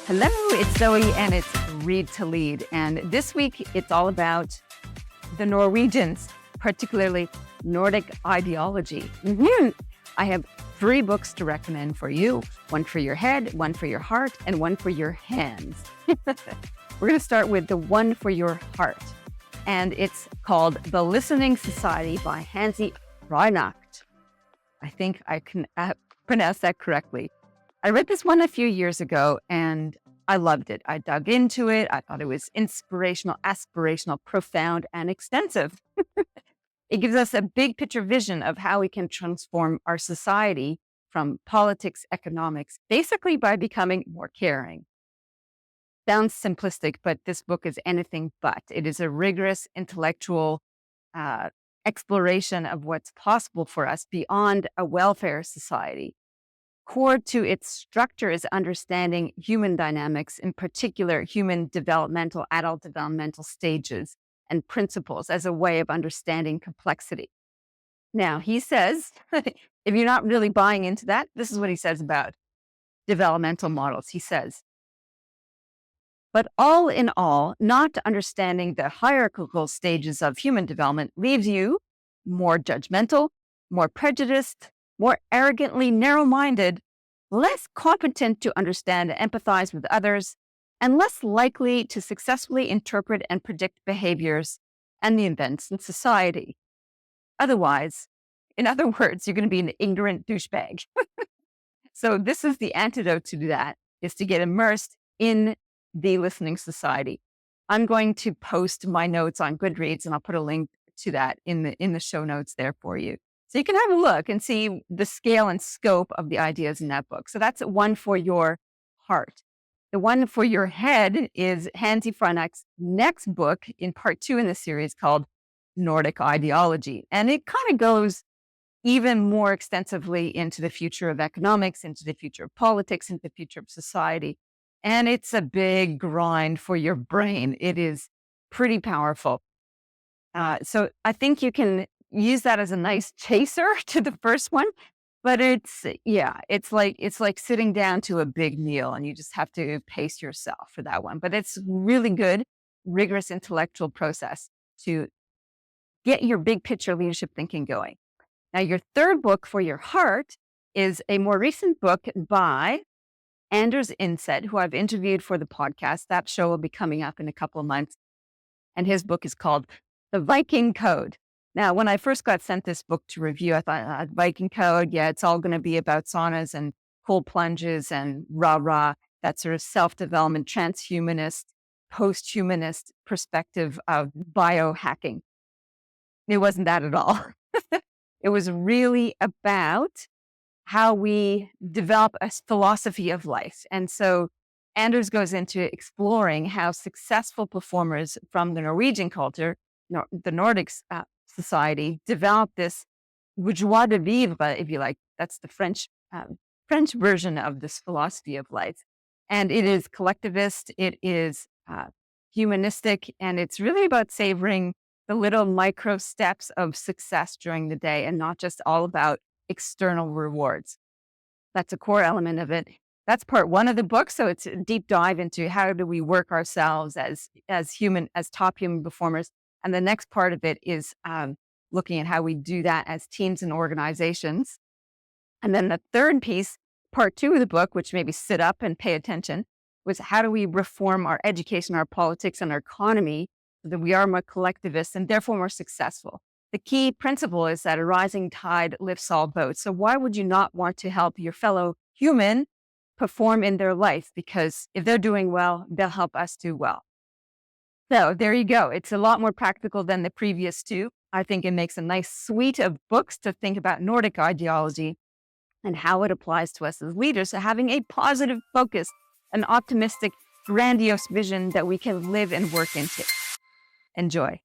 Hello, it's Zoe and it's Read to Lead. And this week it's all about the Norwegians, particularly Nordic Ideology. I have 3 books to recommend for you, one for your head, one for your heart, and one for your hands. We're going to start with the one for your heart. And it's called The Listening Society by Hanzi Freinacht. I think I can pronounce that correctly. I read this one a few years ago and I loved it. I dug into it. I thought it was inspirational, aspirational, profound, and extensive. It gives us a big picture vision of how we can transform our society from politics, economics, basically by becoming more caring. Sounds simplistic, but this book is anything but. It is a rigorous intellectual exploration of what's possible for us beyond a welfare society. Core to its structure is understanding human dynamics, in particular human adult developmental stages and principles as a way of understanding complexity. Now, he says, if you're not really buying into that, this is what he says about developmental models. He says, but all in all, not understanding the hierarchical stages of human development leaves you more judgmental, more prejudiced, more arrogantly narrow-minded, less competent to understand and empathize with others, and less likely to successfully interpret and predict behaviors and the events in society. Otherwise, in other words, you're going to be an ignorant douchebag. So this is the antidote to that, is to get immersed in the listening society. I'm going to post my notes on Goodreads, and I'll put a link to that in the show notes there for you. So you can have a look and see the scale and scope of the ideas in that book. So that's one for your heart. The one for your head is Hanzi Freinacht's next book in part 2 in the series called Nordic Ideology. And it kind of goes even more extensively into the future of economics, into the future of politics, into the future of society. And it's a big grind for your brain. It is pretty powerful. So I think you can use that as a nice chaser to the first one, but it's like sitting down to a big meal and you just have to pace yourself for that one. But it's really good, rigorous intellectual process to get your big picture leadership thinking going. Now, your third book for your heart is a more recent book by Anders Indset, who I've interviewed for the podcast. That show will be coming up in a couple of months. And his book is called The Viking Code. Now, when I first got sent this book to review, I thought, Viking Code, yeah, it's all going to be about saunas and cold plunges and rah-rah, that sort of self-development, transhumanist, post-humanist perspective of biohacking. It wasn't that at all. It was really about how we develop a philosophy of life. And so Anders goes into exploring how successful performers from the Norwegian culture, the Nordic society, develop this joie de vivre, if you like. That's the French version of this philosophy of life. And it is collectivist, it is humanistic, and it's really about savoring the little micro steps of success during the day and not just all about external rewards. That's a core element of it. That's part 1 of the book. So it's a deep dive into how do we work ourselves as top human performers. And the next part of it is looking at how we do that as teams and organizations. And then the third piece, part 2 of the book, which maybe sit up and pay attention, was how do we reform our education, our politics, and our economy so that we are more collectivist and therefore more successful. The key principle is that a rising tide lifts all boats. So why would you not want to help your fellow human perform in their life? Because if they're doing well, they'll help us do well. So there you go. It's a lot more practical than the previous 2. I think it makes a nice suite of books to think about Nordic ideology and how it applies to us as leaders. So having a positive focus, an optimistic, grandiose vision that we can live and work into. Enjoy.